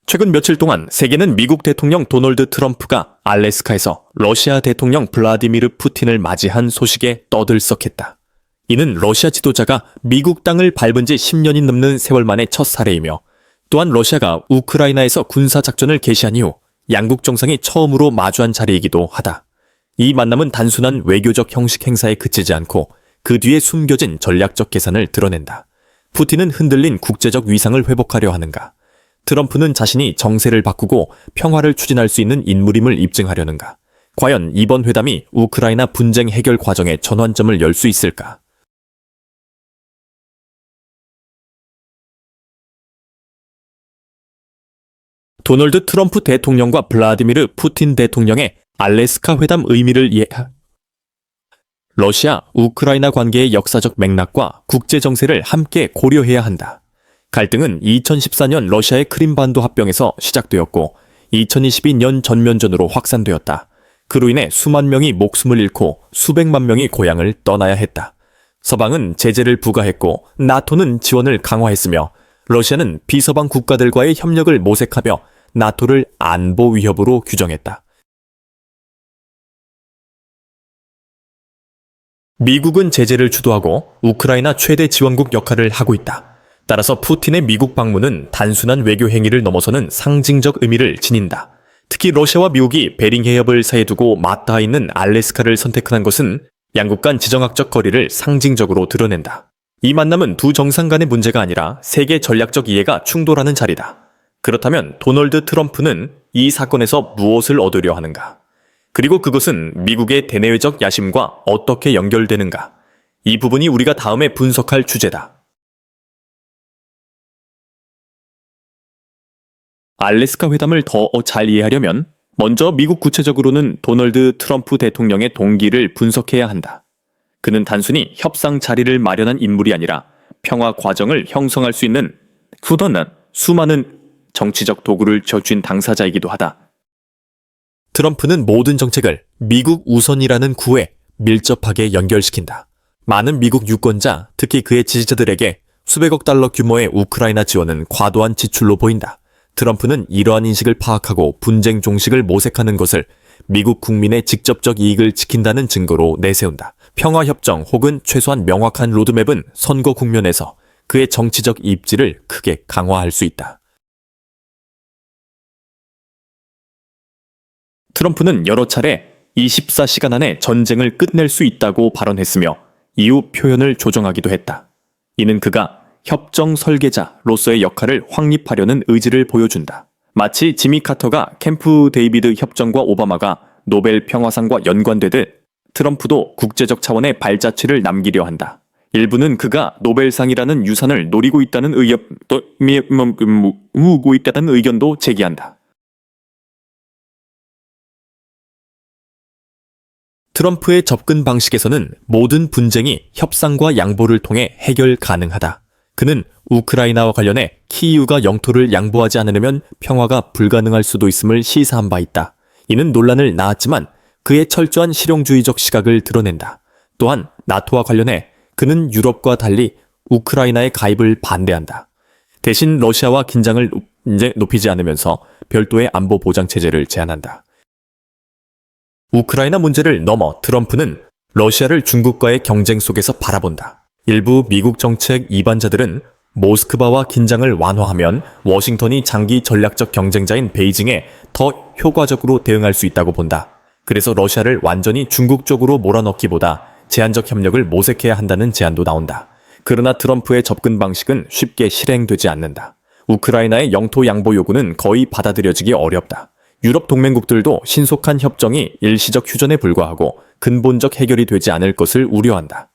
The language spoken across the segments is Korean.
최근 며칠 동안 세계는 미국 대통령 도널드 트럼프가 알래스카에서 러시아 대통령 블라디미르 푸틴을 맞이한 소식에 떠들썩했다. 이는 러시아 지도자가 미국 땅을 밟은 지 10년이 넘는 세월 만의 첫 사례이며 또한 러시아가 우크라이나에서 군사작전을 개시한 이후 양국 정상이 처음으로 마주한 자리이기도 하다. 이 만남은 단순한 외교적 형식 행사에 그치지 않고 그 뒤에 숨겨진 전략적 계산을 드러낸다. 푸틴은 흔들린 국제적 위상을 회복하려 하는가? 트럼프는 자신이 정세를 바꾸고 평화를 추진할 수 있는 인물임을 입증하려는가? 과연 이번 회담이 우크라이나 분쟁 해결 과정의 전환점을 열 수 있을까? 도널드 트럼프 대통령과 블라디미르 푸틴 대통령의 알래스카 회담 의미를 러시아, 우크라이나 관계의 역사적 맥락과 국제 정세를 함께 고려해야 한다. 갈등은 2014년 러시아의 크림반도 합병에서 시작되었고 2022년 전면전으로 확산되었다. 그로 인해 수만 명이 목숨을 잃고 수백만 명이 고향을 떠나야 했다. 서방은 제재를 부과했고 나토는 지원을 강화했으며 러시아는 비서방 국가들과의 협력을 모색하며 나토를 안보 위협으로 규정했다. 미국은 제재를 주도하고 우크라이나 최대 지원국 역할을 하고 있다. 따라서 푸틴의 미국 방문은 단순한 외교 행위를 넘어서는 상징적 의미를 지닌다. 특히 러시아와 미국이 베링 해협을 사이에 두고 맞닿아 있는 알래스카를 선택한 것은 양국 간 지정학적 거리를 상징적으로 드러낸다. 이 만남은 두 정상 간의 문제가 아니라 세계 전략적 이해가 충돌하는 자리다. 그렇다면 도널드 트럼프는 이 사건에서 무엇을 얻으려 하는가? 그리고 그것은 미국의 대내외적 야심과 어떻게 연결되는가? 이 부분이 우리가 다음에 분석할 주제다. 알래스카 회담을 더 잘 이해하려면 먼저 미국 구체적으로는 도널드 트럼프 대통령의 동기를 분석해야 한다. 그는 단순히 협상 자리를 마련한 인물이 아니라 평화 과정을 형성할 수 있는 수많은 정치적 도구를 쥐은 당사자이기도 하다. 트럼프는 모든 정책을 미국 우선이라는 구에 밀접하게 연결시킨다. 많은 미국 유권자, 특히 그의 지지자들에게 수백억 달러 규모의 우크라이나 지원은 과도한 지출로 보인다. 트럼프는 이러한 인식을 파악하고 분쟁 종식을 모색하는 것을 미국 국민의 직접적 이익을 지킨다는 증거로 내세운다. 평화협정 혹은 최소한 명확한 로드맵은 선거 국면에서 그의 정치적 입지를 크게 강화할 수 있다. 트럼프는 여러 차례 24시간 안에 전쟁을 끝낼 수 있다고 발언했으며 이후 표현을 조정하기도 했다. 이는 그가 협정 설계자로서의 역할을 확립하려는 의지를 보여준다. 마치 지미 카터가 캠프 데이비드 협정과 오바마가 노벨 평화상과 연관되듯 트럼프도 국제적 차원의 발자취를 남기려 한다. 일부는 그가 노벨상이라는 유산을 노리고 있다는 의견도 제기한다. 트럼프의 접근 방식에서는 모든 분쟁이 협상과 양보를 통해 해결 가능하다. 그는 우크라이나와 관련해 키이우가 영토를 양보하지 않으려면 평화가 불가능할 수도 있음을 시사한 바 있다. 이는 논란을 낳았지만 그의 철저한 실용주의적 시각을 드러낸다. 또한 나토와 관련해 그는 유럽과 달리 우크라이나의 가입을 반대한다. 대신 러시아와 긴장을 높이지 않으면서 별도의 안보 보장 체제를 제안한다. 우크라이나 문제를 넘어 트럼프는 러시아를 중국과의 경쟁 속에서 바라본다. 일부 미국 정책 이반자들은 모스크바와 긴장을 완화하면 워싱턴이 장기 전략적 경쟁자인 베이징에 더 효과적으로 대응할 수 있다고 본다. 그래서 러시아를 완전히 중국 쪽으로 몰아넣기보다 제한적 협력을 모색해야 한다는 제안도 나온다. 그러나 트럼프의 접근 방식은 쉽게 실행되지 않는다. 우크라이나의 영토 양보 요구는 거의 받아들여지기 어렵다. 유럽 동맹국들도 신속한 협정이 일시적 휴전에 불과하고 근본적 해결이 되지 않을 것을 우려한다.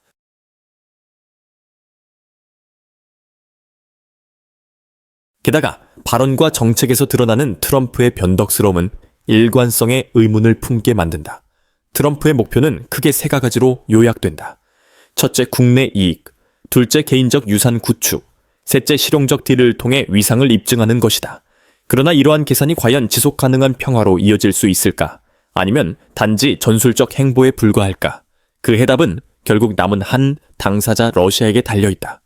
게다가 발언과 정책에서 드러나는 트럼프의 변덕스러움은 일관성의 의문을 품게 만든다. 트럼프의 목표는 크게 세 가지로 요약된다. 첫째, 국내 이익. 둘째, 개인적 유산 구축. 셋째, 실용적 딜을 통해 위상을 입증하는 것이다. 그러나 이러한 계산이 과연 지속 가능한 평화로 이어질 수 있을까? 아니면 단지 전술적 행보에 불과할까? 그 해답은 결국 남은 한 당사자 러시아에게 달려있다.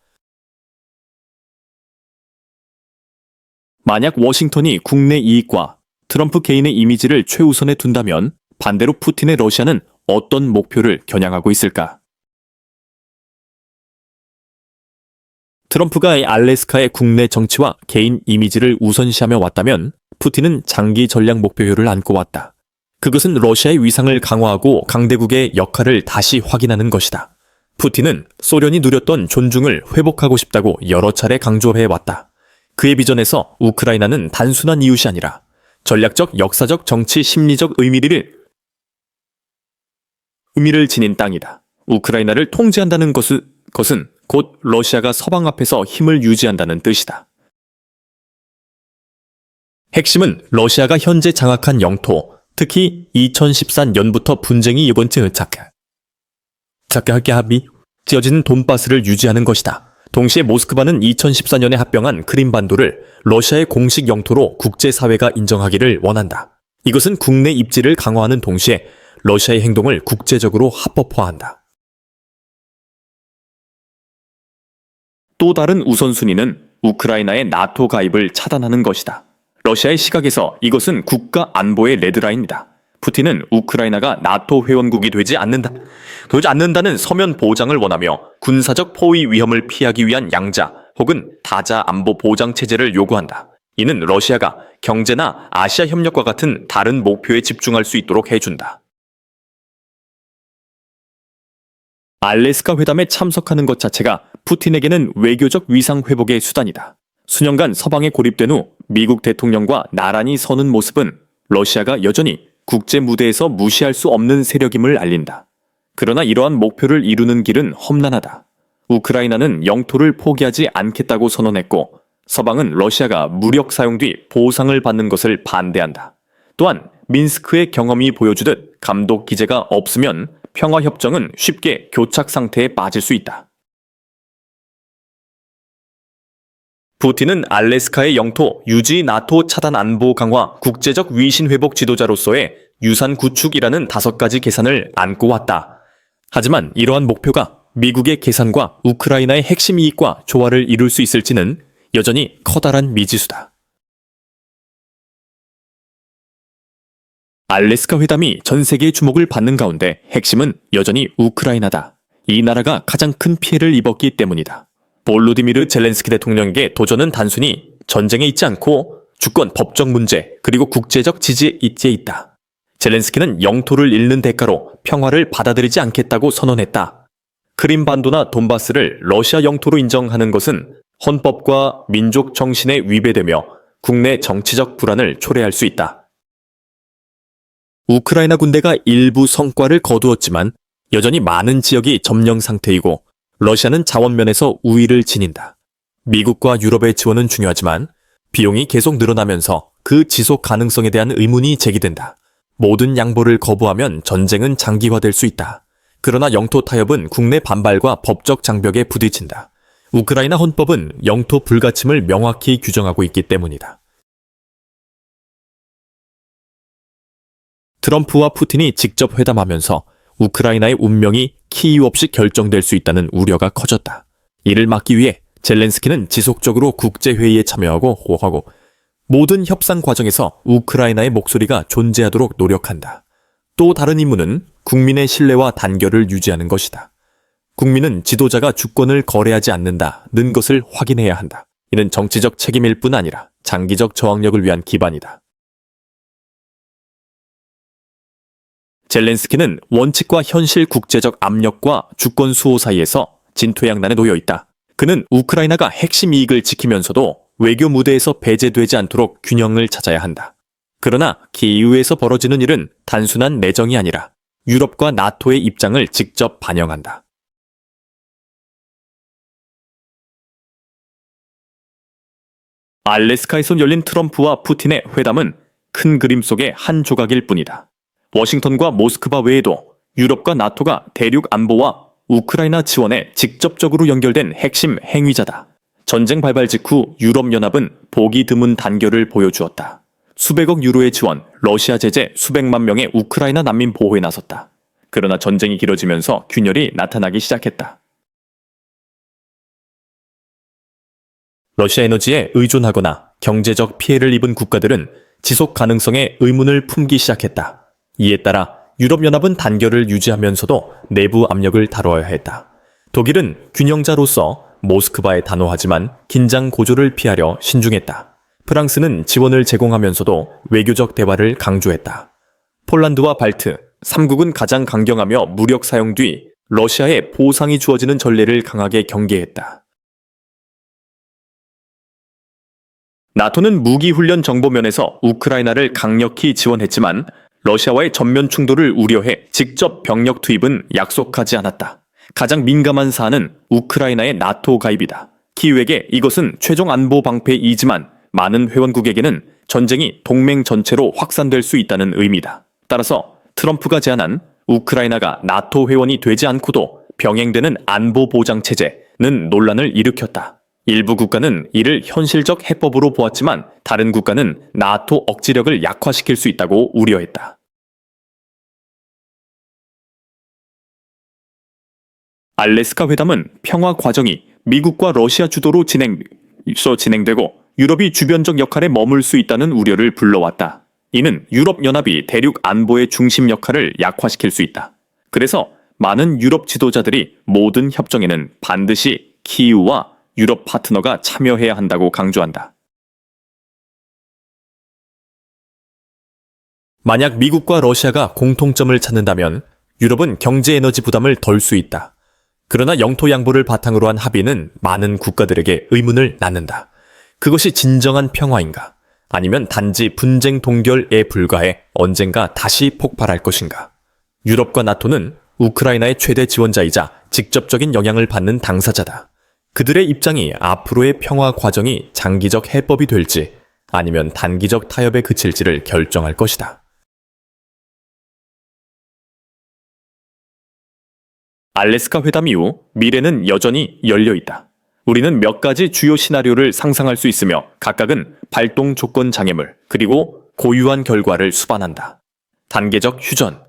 만약 워싱턴이 국내 이익과 트럼프 개인의 이미지를 최우선에 둔다면 반대로 푸틴의 러시아는 어떤 목표를 겨냥하고 있을까? 트럼프가 알래스카의 국내 정치와 개인 이미지를 우선시하며 왔다면 푸틴은 장기 전략 목표를 안고 왔다. 그것은 러시아의 위상을 강화하고 강대국의 역할을 다시 확인하는 것이다. 푸틴은 소련이 누렸던 존중을 회복하고 싶다고 여러 차례 강조해왔다. 그의 비전에서 우크라이나는 단순한 이웃이 아니라 전략적, 역사적, 정치, 심리적 의미를 지닌 땅이다. 우크라이나를 통제한다는 것은 곧 러시아가 서방 앞에서 힘을 유지한다는 뜻이다. 핵심은 러시아가 현재 장악한 영토, 특히 2014년부터 분쟁이 이번째 찌어진 돈바스를 유지하는 것이다. 동시에 모스크바는 2014년에 합병한 크림반도를 러시아의 공식 영토로 국제사회가 인정하기를 원한다. 이것은 국내 입지를 강화하는 동시에 러시아의 행동을 국제적으로 합법화한다. 또 다른 우선순위는 우크라이나의 나토 가입을 차단하는 것이다. 러시아의 시각에서 이것은 국가 안보의 레드라인이다. 푸틴은 우크라이나가 나토 회원국이 되지 않는다는 서면 보장을 원하며 군사적 포위 위험을 피하기 위한 양자 혹은 다자 안보 보장 체제를 요구한다. 이는 러시아가 경제나 아시아 협력과 같은 다른 목표에 집중할 수 있도록 해준다. 알래스카 회담에 참석하는 것 자체가 푸틴에게는 외교적 위상 회복의 수단이다. 수년간 서방에 고립된 후 미국 대통령과 나란히 서는 모습은 러시아가 여전히 국제 무대에서 무시할 수 없는 세력임을 알린다. 그러나 이러한 목표를 이루는 길은 험난하다. 우크라이나는 영토를 포기하지 않겠다고 선언했고 서방은 러시아가 무력 사용 뒤 보상을 받는 것을 반대한다. 또한 민스크의 경험이 보여주듯 감독 기제가 없으면 평화협정은 쉽게 교착 상태에 빠질 수 있다. 푸틴은 알래스카의 영토 유지 나토 차단 안보 강화 국제적 위신 회복 지도자로서의 유산 구축이라는 5가지 계산을 안고 왔다. 하지만 이러한 목표가 미국의 계산과 우크라이나의 핵심 이익과 조화를 이룰 수 있을지는 여전히 커다란 미지수다. 알래스카 회담이 전 세계의 주목을 받는 가운데 핵심은 여전히 우크라이나다. 이 나라가 가장 큰 피해를 입었기 때문이다. 볼로디미르 젤렌스키 대통령에게 도전은 단순히 전쟁에 있지 않고 주권, 법적 문제, 그리고 국제적 지지에 있다. 젤렌스키는 영토를 잃는 대가로 평화를 받아들이지 않겠다고 선언했다. 크림반도나 돈바스를 러시아 영토로 인정하는 것은 헌법과 민족 정신에 위배되며 국내 정치적 불안을 초래할 수 있다. 우크라이나 군대가 일부 성과를 거두었지만 여전히 많은 지역이 점령 상태이고 러시아는 자원면에서 우위를 지닌다. 미국과 유럽의 지원은 중요하지만 비용이 계속 늘어나면서 그 지속 가능성에 대한 의문이 제기된다. 모든 양보를 거부하면 전쟁은 장기화될 수 있다. 그러나 영토 타협은 국내 반발과 법적 장벽에 부딪힌다. 우크라이나 헌법은 영토 불가침을 명확히 규정하고 있기 때문이다. 트럼프와 푸틴이 직접 회담하면서 우크라이나의 운명이 키이유 없이 결정될 수 있다는 우려가 커졌다. 이를 막기 위해 젤렌스키는 지속적으로 국제회의에 참여하고 모든 협상 과정에서 우크라이나의 목소리가 존재하도록 노력한다. 또 다른 임무는 국민의 신뢰와 단결을 유지하는 것이다. 국민은 지도자가 주권을 거래하지 않는다는 것을 확인해야 한다. 이는 정치적 책임일 뿐 아니라 장기적 저항력을 위한 기반이다. 젤렌스키는 원칙과 현실 국제적 압력과 주권 수호 사이에서 진퇴양난에 놓여 있다. 그는 우크라이나가 핵심 이익을 지키면서도 외교 무대에서 배제되지 않도록 균형을 찾아야 한다. 그러나 키이우에서 벌어지는 일은 단순한 내정이 아니라 유럽과 나토의 입장을 직접 반영한다. 알래스카에서 열린 트럼프와 푸틴의 회담은 큰 그림 속의 한 조각일 뿐이다. 워싱턴과 모스크바 외에도 유럽과 나토가 대륙 안보와 우크라이나 지원에 직접적으로 연결된 핵심 행위자다. 전쟁 발발 직후 유럽연합은 보기 드문 단결을 보여주었다. 수백억 유로의 지원, 러시아 제재, 수백만 명의 우크라이나 난민 보호에 나섰다. 그러나 전쟁이 길어지면서 균열이 나타나기 시작했다. 러시아 에너지에 의존하거나 경제적 피해를 입은 국가들은 지속 가능성에 의문을 품기 시작했다. 이에 따라 유럽연합은 단결을 유지하면서도 내부 압력을 다뤄야 했다. 독일은 균형자로서 모스크바에 단호하지만 긴장 고조를 피하려 신중했다. 프랑스는 지원을 제공하면서도 외교적 대화를 강조했다. 폴란드와 발트, 3국은 가장 강경하며 무력 사용 뒤 러시아에 보상이 주어지는 전례를 강하게 경계했다. 나토는 무기훈련 정보면에서 우크라이나를 강력히 지원했지만 러시아와의 전면 충돌을 우려해 직접 병력 투입은 약속하지 않았다. 가장 민감한 사안은 우크라이나의 나토 가입이다. 키이우에게 이것은 최종 안보 방패이지만 많은 회원국에게는 전쟁이 동맹 전체로 확산될 수 있다는 의미다. 따라서 트럼프가 제안한 우크라이나가 나토 회원이 되지 않고도 병행되는 안보 보장 체제는 논란을 일으켰다. 일부 국가는 이를 현실적 해법으로 보았지만 다른 국가는 나토 억지력을 약화시킬 수 있다고 우려했다. 알래스카 회담은 평화 과정이 미국과 러시아 주도로 진행되고 유럽이 주변적 역할에 머물 수 있다는 우려를 불러왔다. 이는 유럽연합이 대륙 안보의 중심 역할을 약화시킬 수 있다. 그래서 많은 유럽 지도자들이 모든 협정에는 반드시 키이우와 유럽 파트너가 참여해야 한다고 강조한다. 만약 미국과 러시아가 공통점을 찾는다면 유럽은 경제 에너지 부담을 덜 수 있다. 그러나 영토 양보를 바탕으로 한 합의는 많은 국가들에게 의문을 낳는다. 그것이 진정한 평화인가? 아니면 단지 분쟁 동결에 불과해 언젠가 다시 폭발할 것인가? 유럽과 나토는 우크라이나의 최대 지원자이자 직접적인 영향을 받는 당사자다. 그들의 입장이 앞으로의 평화 과정이 장기적 해법이 될지 아니면 단기적 타협에 그칠지를 결정할 것이다. 알래스카 회담 이후 미래는 여전히 열려 있다. 우리는 몇 가지 주요 시나리오를 상상할 수 있으며 각각은 발동 조건 장애물 그리고 고유한 결과를 수반한다. 단계적 휴전.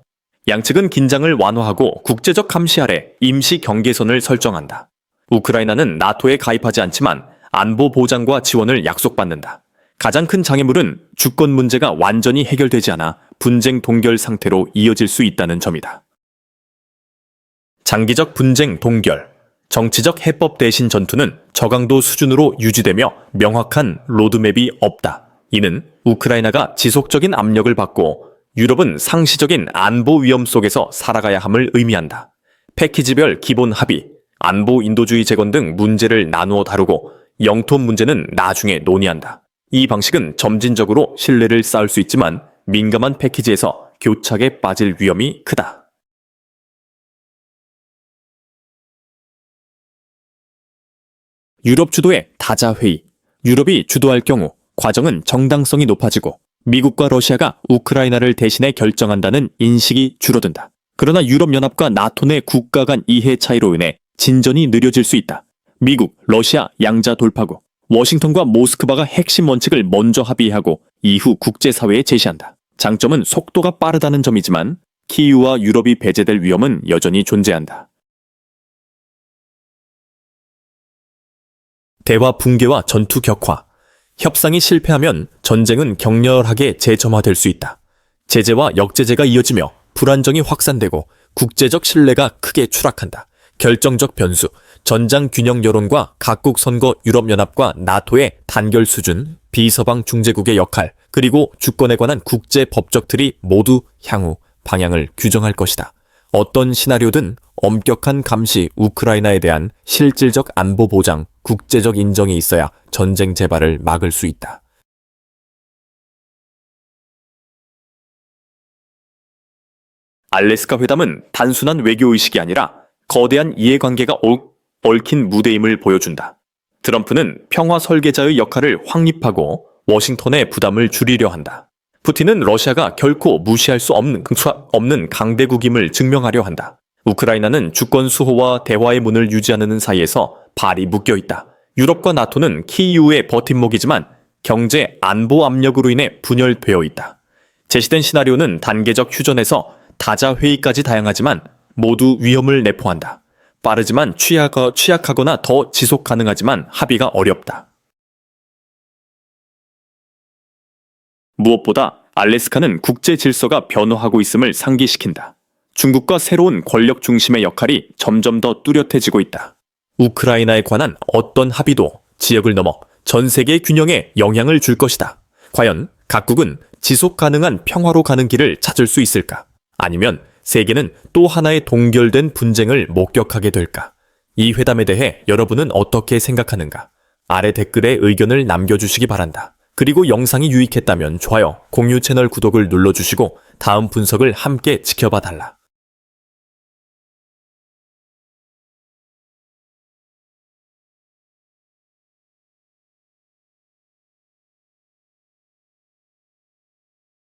양측은 긴장을 완화하고 국제적 감시 아래 임시 경계선을 설정한다. 우크라이나는 나토에 가입하지 않지만 안보 보장과 지원을 약속받는다. 가장 큰 장애물은 주권 문제가 완전히 해결되지 않아 분쟁 동결 상태로 이어질 수 있다는 점이다. 장기적 분쟁 동결. 정치적 해법 대신 전투는 저강도 수준으로 유지되며 명확한 로드맵이 없다. 이는 우크라이나가 지속적인 압력을 받고 유럽은 상시적인 안보 위험 속에서 살아가야 함을 의미한다. 패키지별 기본 합의, 안보 인도주의 재건 등 문제를 나누어 다루고 영토 문제는 나중에 논의한다. 이 방식은 점진적으로 신뢰를 쌓을 수 있지만 민감한 패키지에서 교착에 빠질 위험이 크다. 유럽 주도의 다자회의. 유럽이 주도할 경우 과정은 정당성이 높아지고 미국과 러시아가 우크라이나를 대신해 결정한다는 인식이 줄어든다. 그러나 유럽연합과 나토 내 국가 간 이해 차이로 인해 진전이 느려질 수 있다. 미국, 러시아 양자 돌파구. 워싱턴과 모스크바가 핵심 원칙을 먼저 합의하고 이후 국제사회에 제시한다. 장점은 속도가 빠르다는 점이지만 키이우와 유럽이 배제될 위험은 여전히 존재한다. 대화 붕괴와 전투 격화. 협상이 실패하면 전쟁은 격렬하게 재점화될 수 있다. 제재와 역제재가 이어지며 불안정이 확산되고 국제적 신뢰가 크게 추락한다. 결정적 변수, 전장 균형 여론과 각국 선거 유럽연합과 나토의 단결 수준, 비서방 중재국의 역할, 그리고 주권에 관한 국제 법적 틀이 모두 향후 방향을 규정할 것이다. 어떤 시나리오든 엄격한 감시, 우크라이나에 대한 실질적 안보 보장, 국제적 인정이 있어야 전쟁 재발을 막을 수 있다. 알래스카 회담은 단순한 외교의식이 아니라 거대한 이해관계가 얽힌 무대임을 보여준다. 트럼프는 평화 설계자의 역할을 확립하고 워싱턴의 부담을 줄이려 한다. 푸틴은 러시아가 결코 무시할 수 없는 강대국임을 증명하려 한다. 우크라이나는 주권 수호와 대화의 문을 유지하는 사이에서 발이 묶여 있다. 유럽과 나토는 키이우의 버팀목이지만 경제 안보 압력으로 인해 분열되어 있다. 제시된 시나리오는 단계적 휴전에서 다자회의까지 다양하지만 모두 위험을 내포한다. 빠르지만 취약하거나 더 지속 가능하지만 합의가 어렵다. 무엇보다 알래스카는 국제 질서가 변화하고 있음을 상기시킨다. 중국과 새로운 권력 중심의 역할이 점점 더 뚜렷해지고 있다. 우크라이나에 관한 어떤 합의도 지역을 넘어 전 세계 균형에 영향을 줄 것이다. 과연 각국은 지속 가능한 평화로 가는 길을 찾을 수 있을까? 아니면 세계는 또 하나의 동결된 분쟁을 목격하게 될까? 이 회담에 대해 여러분은 어떻게 생각하는가? 아래 댓글에 의견을 남겨주시기 바란다. 그리고 영상이 유익했다면 좋아요, 공유 채널 구독을 눌러주시고 다음 분석을 함께 지켜봐 달라.